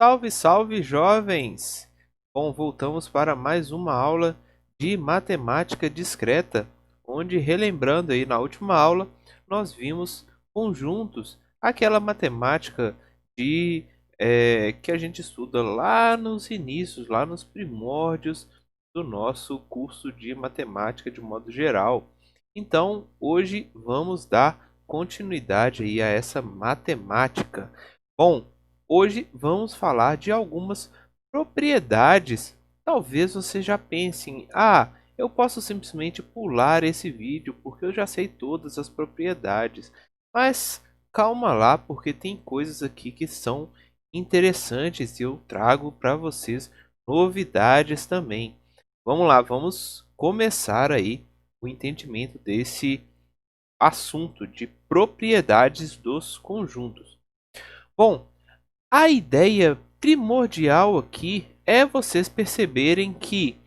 Salve, salve, jovens! Bom, voltamos para mais uma aula de matemática discreta, onde, relembrando aí na última aula, nós vimos conjuntos, aquela matemática de que a gente estuda lá nos inícios, lá nos primórdios do nosso curso de matemática de modo geral. Então, hoje vamos dar continuidade aí a essa matemática. Bom, hoje vamos falar de algumas propriedades. Talvez você já pense em, eu posso simplesmente pular esse vídeo porque eu já sei todas as propriedades. Mas calma lá, porque tem coisas aqui que são interessantes e eu trago para vocês novidades também. Vamos lá, vamos começar aí o entendimento desse assunto de propriedades dos conjuntos. Bom, a ideia primordial aqui é vocês perceberem que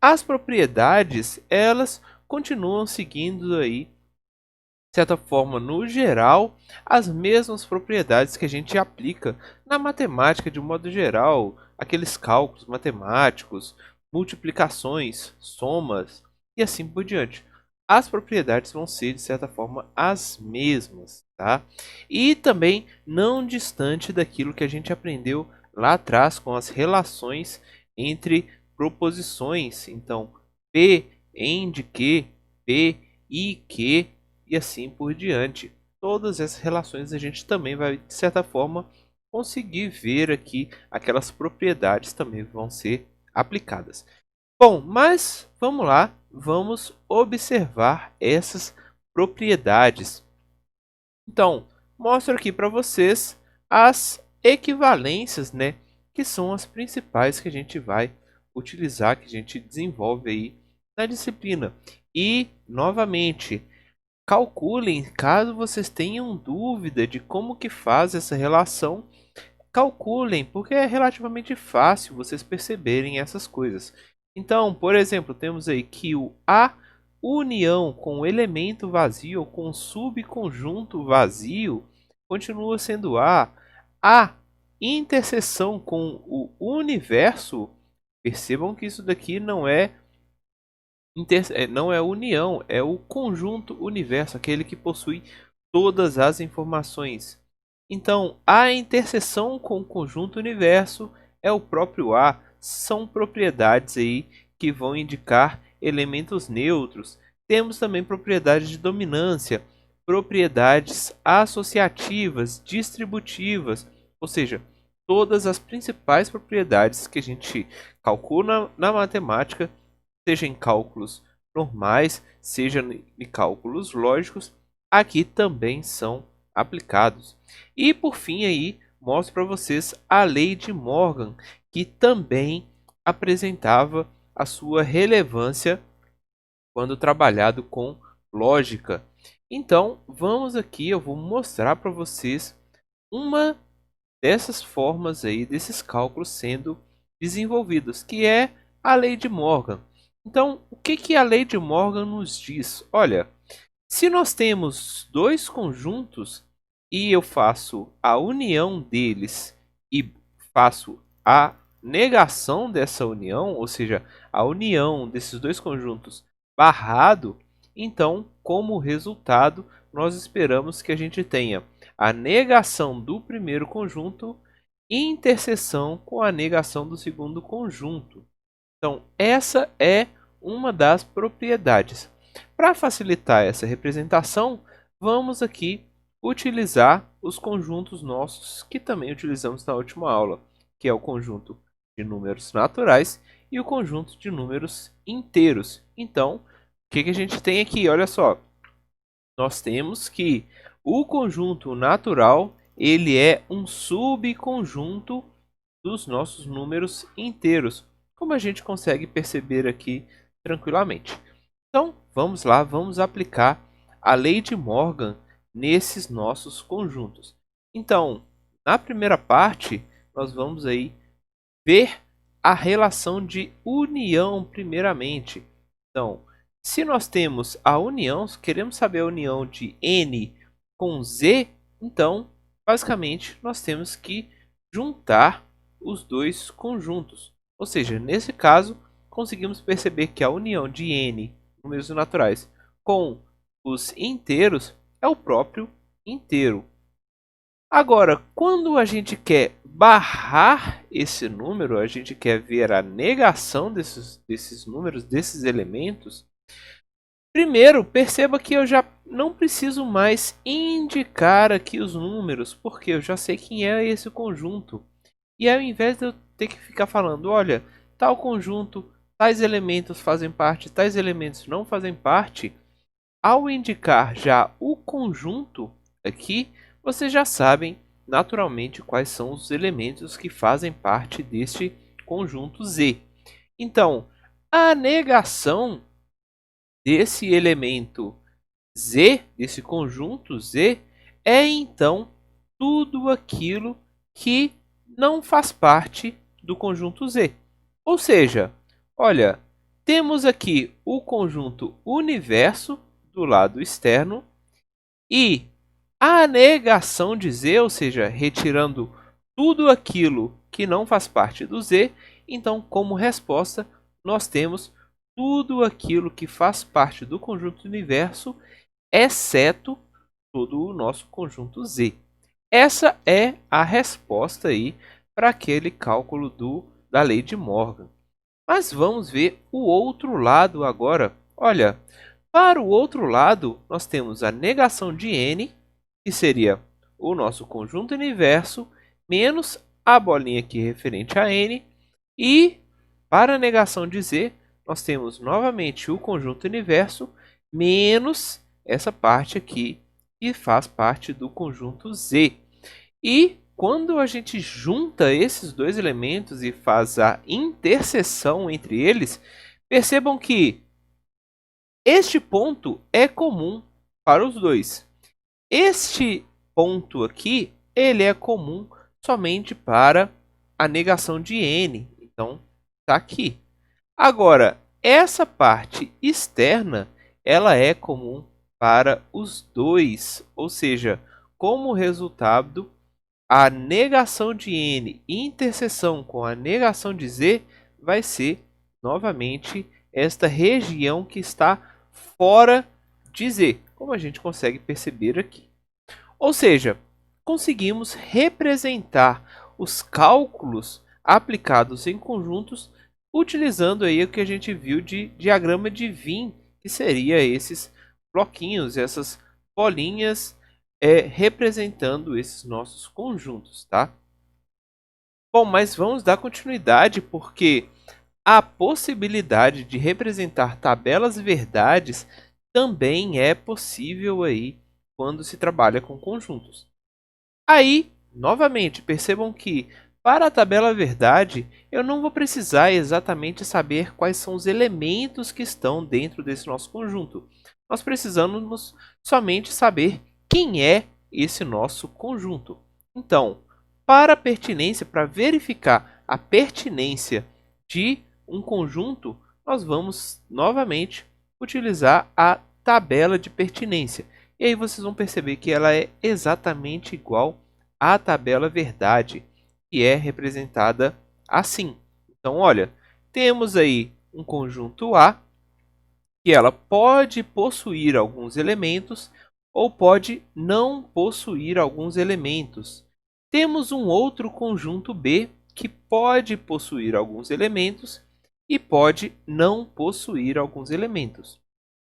as propriedades, elas continuam seguindo aí, de certa forma, no geral, as mesmas propriedades que a gente aplica na matemática de um modo geral, aqueles cálculos matemáticos, multiplicações, somas e assim por diante. As propriedades vão ser, de certa forma, as mesmas, tá? E também não distante daquilo que a gente aprendeu lá atrás com as relações entre proposições. Então, P, em de que, P, e que, e assim por diante. Todas essas relações a gente também vai, de certa forma, conseguir ver aqui, aquelas propriedades também vão ser aplicadas. Bom, mas vamos lá, vamos observar essas propriedades. Então, mostro aqui para vocês as equivalências, né, que são as principais que a gente vai utilizar, que a gente desenvolve aí na disciplina. E, novamente, calculem, caso vocês tenham dúvida de como que faz essa relação, calculem, porque é relativamente fácil vocês perceberem essas coisas. Então, por exemplo, temos aí que o A união com o elemento vazio ou com o subconjunto vazio continua sendo A. A interseção com o universo, percebam que isso daqui não é união, é o conjunto universo, aquele que possui todas as informações. Então, a interseção com o conjunto universo é o próprio A, são propriedades aí que vão indicar elementos neutros. Temos também propriedades de dominância, propriedades associativas, distributivas, ou seja, todas as principais propriedades que a gente calcula na matemática, seja em cálculos normais, seja em cálculos lógicos, aqui também são aplicados. E por fim aí mostro para vocês a lei de Morgan, que também apresentava a sua relevância quando trabalhado com lógica. Então, vamos aqui, eu vou mostrar para vocês uma dessas formas aí, desses cálculos sendo desenvolvidos, que é a lei de Morgan. Então, o que que a lei de Morgan nos diz? Olha, se nós temos dois conjuntos e eu faço a união deles e faço a negação dessa união, ou seja, a união desses dois conjuntos barrado, então, como resultado, nós esperamos que a gente tenha a negação do primeiro conjunto e interseção com a negação do segundo conjunto. Então, essa é uma das propriedades. Para facilitar essa representação, vamos aqui utilizar os conjuntos nossos que também utilizamos na última aula, que é o conjunto de números naturais e o conjunto de números inteiros. Então, o que a gente tem aqui? Olha só, nós temos que o conjunto natural ele é um subconjunto dos nossos números inteiros, como a gente consegue perceber aqui tranquilamente. Então, vamos lá, vamos aplicar a lei de Morgan nesses nossos conjuntos. Então, na primeira parte, nós vamos aí ver a relação de união primeiramente. Então, se nós temos a união, queremos saber a união de n com z, então, basicamente, nós temos que juntar os dois conjuntos. Ou seja, nesse caso, conseguimos perceber que a união de n números naturais com os inteiros é o próprio inteiro. Agora, quando a gente quer barrar esse número, a gente quer ver a negação desses números, desses elementos. Primeiro, perceba que eu já não preciso mais indicar aqui os números, porque eu já sei quem é esse conjunto. E ao invés de eu ter que ficar falando, olha, tal conjunto, tais elementos fazem parte, tais elementos não fazem parte, ao indicar já o conjunto aqui, vocês já sabem naturalmente quais são os elementos que fazem parte deste conjunto Z. Então, a negação desse elemento Z, desse conjunto Z, é então tudo aquilo que não faz parte do conjunto Z. Ou seja, olha, temos aqui o conjunto universo do lado externo e a negação de Z, ou seja, retirando tudo aquilo que não faz parte do Z, então como resposta nós temos tudo aquilo que faz parte do conjunto universo, exceto todo o nosso conjunto Z. Essa é a resposta aí para aquele cálculo da lei de Morgan. Mas vamos ver o outro lado agora. Olha, para o outro lado, nós temos a negação de n, que seria o nosso conjunto universo, menos a bolinha aqui referente a n. E para a negação de z, nós temos novamente o conjunto universo, menos essa parte aqui, que faz parte do conjunto z. E quando a gente junta esses dois elementos e faz a interseção entre eles, percebam que este ponto é comum para os dois. Este ponto aqui, ele é comum somente para a negação de n. Então, está aqui. Agora, essa parte externa, ela é comum para os dois. Ou seja, como resultado, a negação de n interseção com a negação de z vai ser, novamente, esta região que está fora de z, como a gente consegue perceber aqui. Ou seja, conseguimos representar os cálculos aplicados em conjuntos utilizando aí o que a gente viu de diagrama de Venn, que seria esses bloquinhos, essas bolinhas representando esses nossos conjuntos, tá? Bom, mas vamos dar continuidade porque a possibilidade de representar tabelas verdades também é possível aí quando se trabalha com conjuntos. Aí, novamente, percebam que para a tabela verdade, eu não vou precisar exatamente saber quais são os elementos que estão dentro desse nosso conjunto. Nós precisamos somente saber quem é esse nosso conjunto. Então, para a pertinência, para verificar a pertinência de um conjunto, nós vamos novamente utilizar a tabela de pertinência. E aí vocês vão perceber que ela é exatamente igual à tabela verdade, que é representada assim. Então, olha, temos aí um conjunto A, que ela pode possuir alguns elementos ou pode não possuir alguns elementos. Temos um outro conjunto B, que pode possuir alguns elementos e pode não possuir alguns elementos.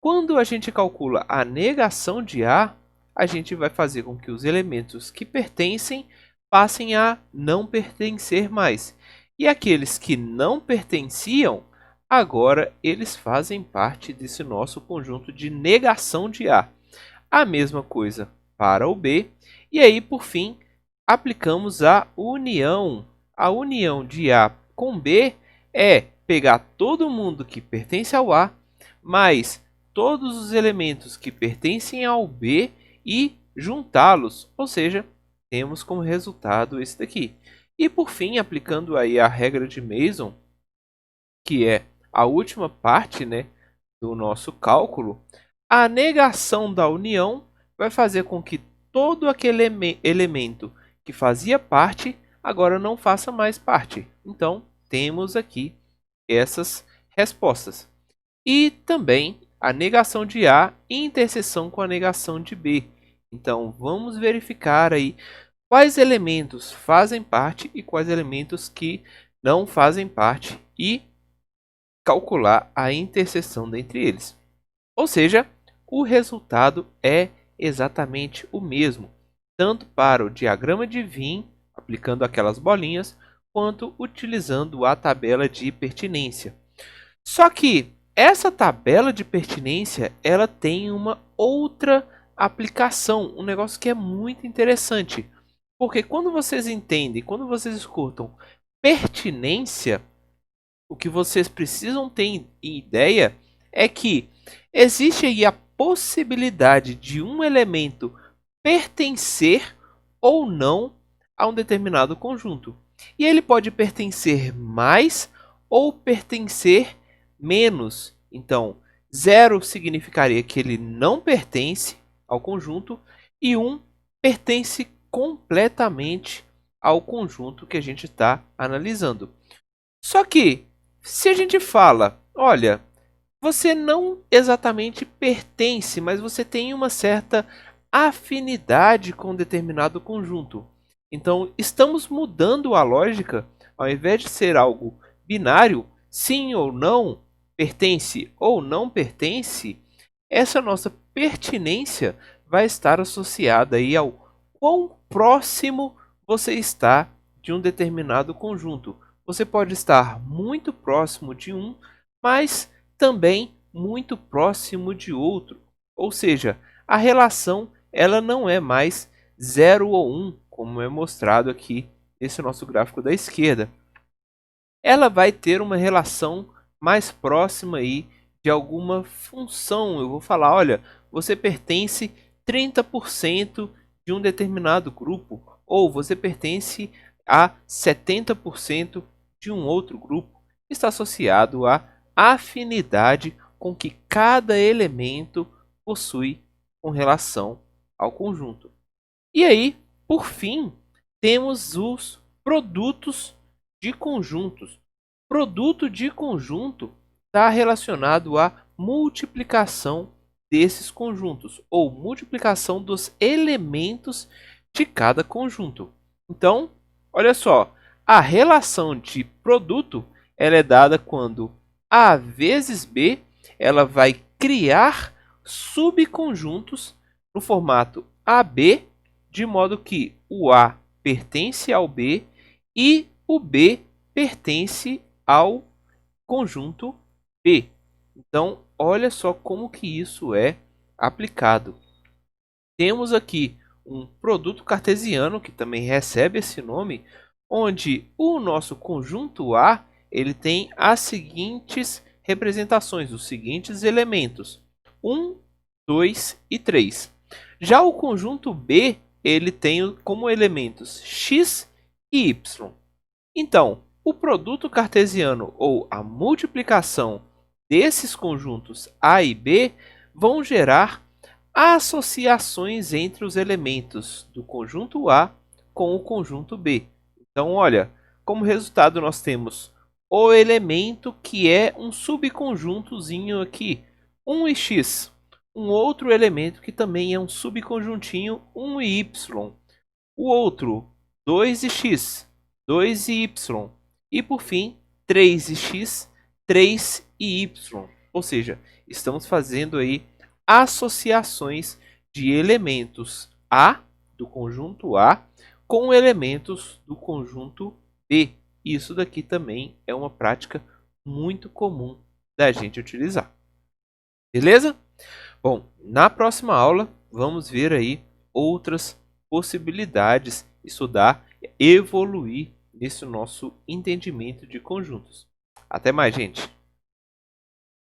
Quando a gente calcula a negação de A, a gente vai fazer com que os elementos que pertencem passem a não pertencer mais. E aqueles que não pertenciam, agora eles fazem parte desse nosso conjunto de negação de A. A mesma coisa para o B. E aí, por fim, aplicamos a união. A união de A com B é pegar todo mundo que pertence ao A, mais todos os elementos que pertencem ao B e juntá-los, ou seja, temos como resultado esse daqui. E por fim, aplicando aí a regra de Mason, que é a última parte, né, do nosso cálculo, a negação da união vai fazer com que todo aquele elemento que fazia parte agora não faça mais parte. Então, temos aqui essas respostas. E também a negação de A em interseção com a negação de B. Então, vamos verificar aí quais elementos fazem parte e quais elementos que não fazem parte e calcular a interseção dentre eles. Ou seja, o resultado é exatamente o mesmo, tanto para o diagrama de Venn, aplicando aquelas bolinhas, quanto utilizando a tabela de pertinência. Só que essa tabela de pertinência, ela tem uma outra aplicação, um negócio que é muito interessante. Porque quando vocês entendem, quando vocês escutam pertinência, o que vocês precisam ter em ideia é que existe aí a possibilidade de um elemento pertencer ou não a um determinado conjunto. E ele pode pertencer mais ou pertencer menos. Então, 0 significaria que ele não pertence ao conjunto e 1 pertence completamente ao conjunto que a gente está analisando. Só que, se a gente fala, olha, você não exatamente pertence, mas você tem uma certa afinidade com um determinado conjunto. Então, estamos mudando a lógica, ao invés de ser algo binário, sim ou não, pertence ou não pertence, essa nossa pertinência vai estar associada aí ao quão próximo você está de um determinado conjunto. Você pode estar muito próximo de um, mas também muito próximo de outro. Ou seja, a relação ela não é mais 0 ou 1, como é mostrado aqui nesse nosso gráfico da esquerda. Ela vai ter uma relação mais próxima aí de alguma função. Eu vou falar, olha, você pertence 30% de um determinado grupo, ou você pertence a 70% de um outro grupo. Está associado à afinidade com que cada elemento possui com relação ao conjunto. E aí, por fim, temos os produtos de conjuntos. Produto de conjunto está relacionado à multiplicação desses conjuntos, ou multiplicação dos elementos de cada conjunto. Então, olha só, a relação de produto ela é dada quando A vezes B ela vai criar subconjuntos no formato AB, de modo que o A pertence ao B e o B pertence ao conjunto B. Então, olha só como que isso é aplicado. Temos aqui um produto cartesiano, que também recebe esse nome, onde o nosso conjunto A ele tem as seguintes representações, os seguintes elementos: 1, 2 e 3. Já o conjunto B ele tem como elementos x e y. Então, o produto cartesiano ou a multiplicação desses conjuntos A e B vão gerar associações entre os elementos do conjunto A com o conjunto B. Então, olha, como resultado nós temos o elemento que é um subconjuntozinho aqui, 1x. Um outro elemento que também é um subconjuntinho, 1y. O outro, 2x, 2y. E por fim, 3x, 3y. Ou seja, estamos fazendo aí associações de elementos A, do conjunto A, com elementos do conjunto B. Isso daqui também é uma prática muito comum da gente utilizar. Beleza? Bom, na próxima aula vamos ver aí outras possibilidades, estudar, evoluir nesse nosso entendimento de conjuntos. Até mais, gente!